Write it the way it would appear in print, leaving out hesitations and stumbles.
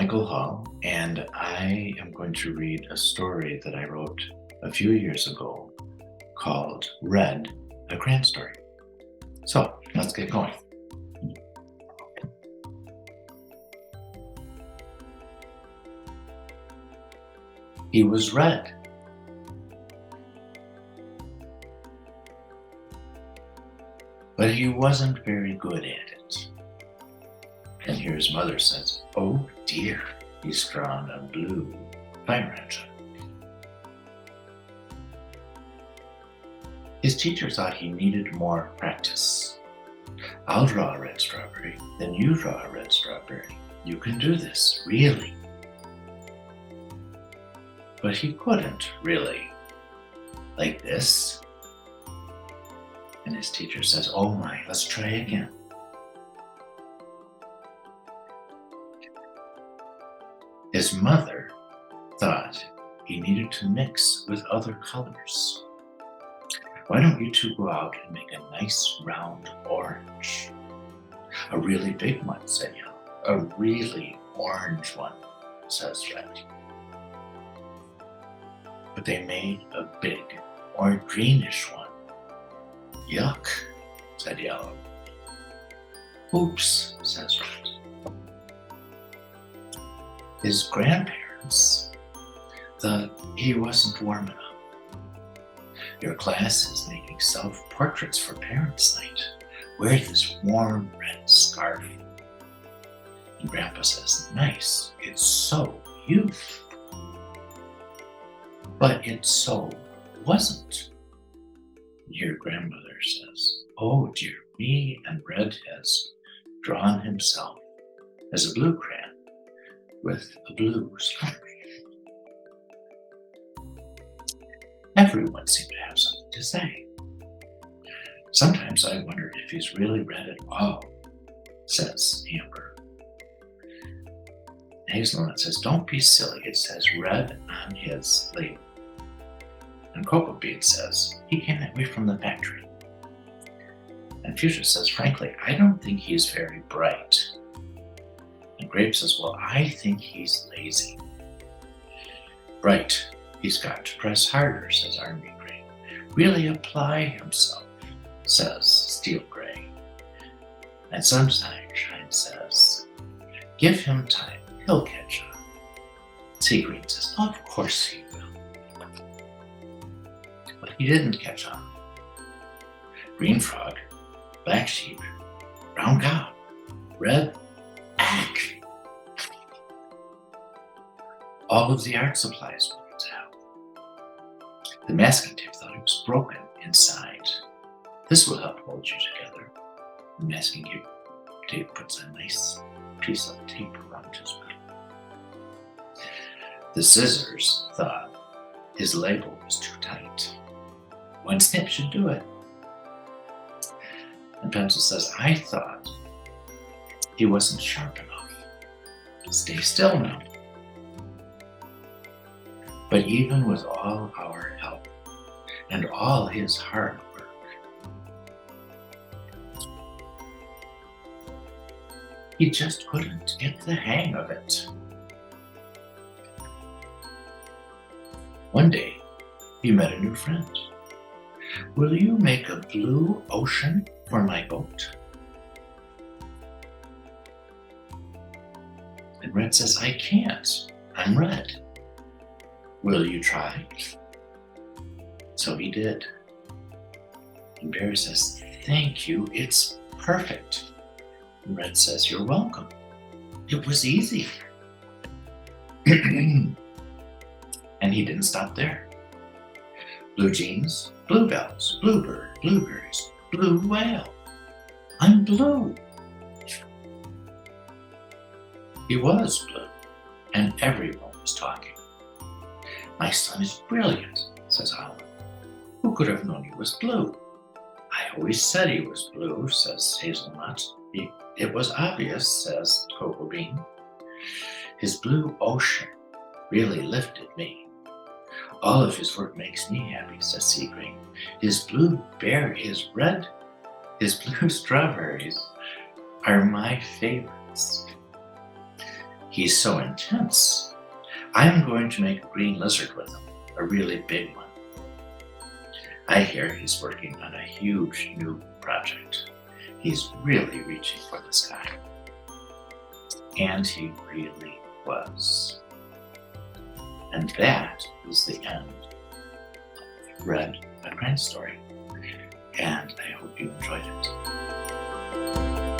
Michael Hall, and I am going to read a story that I wrote a few years ago called Red, a Crayon Story. So let's get going. He was red. But he wasn't very good at it. And here his mother says, "Oh dear, he's drawn a blue fire engine." His teacher thought he needed more practice. "I'll draw a red strawberry, then you draw a red strawberry. You can do this, really." But he couldn't, really. Like this. And his teacher says, "Oh my, let's try again." His mother thought he needed to mix with other colors. "Why don't you two go out and make a nice round orange?" "A really big one," said Yellow. "A really orange one," says Red. But they made a big or greenish one. "Yuck," said Yellow. "Oops," says Red. His grandparents thought he wasn't warm enough. "Your class is making self-portraits for Parents' Night. Wear this warm red scarf." And Grandpa says, "Nice, it's so you." But it so wasn't. Your grandmother says, "Oh dear me," and Red has drawn himself as a blue crayon with a blue scarf. Everyone seemed to have something to say. "Sometimes I wondered if he's really red at all," says Amber. Hazelnut says, "Don't be silly, it says red on his label." And Cocoa Bean says, "He came that way from the factory." And Fuchsia says, "Frankly, I don't think he's very bright." And Grape says, "Well, I think he's lazy." "Bright, he's got to press harder," says Army Gray. "Really apply himself," says Steel Gray. And Sunshine says, "Give him time, he'll catch on." Sea Green says, "Of course he will." But he didn't catch on. Green Frog, Black Sheep, Brown Cow, Red Ack. All of the art supplies went out. The masking tape thought it was broken inside. "This will help hold you together." The masking tape puts a nice piece of tape around his middle. The scissors thought his label was too tight. "One snip should do it." And Pencil says, "I thought he wasn't sharp enough." Stay still now. But even with all our help and all his hard work, he just couldn't get the hang of it. One day, he met a new friend. "Will you make a blue ocean for my boat?" And Red says, "I can't. I'm red." "Will you try?" So he did. And Bear says, "Thank you, it's perfect." And Red says, "You're welcome. It was easy." And he didn't stop there. Blue jeans, bluebells, bluebird, blueberries, blue whale. "I'm blue." He was blue, and everyone was talking. "My son is brilliant," says Olive. "Who could have known he was blue?" "I always said he was blue," says Hazelnut. It was obvious," says Cocoa Bean. "His blue ocean really lifted me. All of his work makes me happy," says Sea Green. "His blue bear is red. His blue strawberries are my favorites." He's so intense. I'm going to make a green lizard with him, a really big one. I hear he's working on a huge new project. He's really reaching for the sky. And he really was. And that is the end of Read a Crane Story. And I hope you enjoyed it.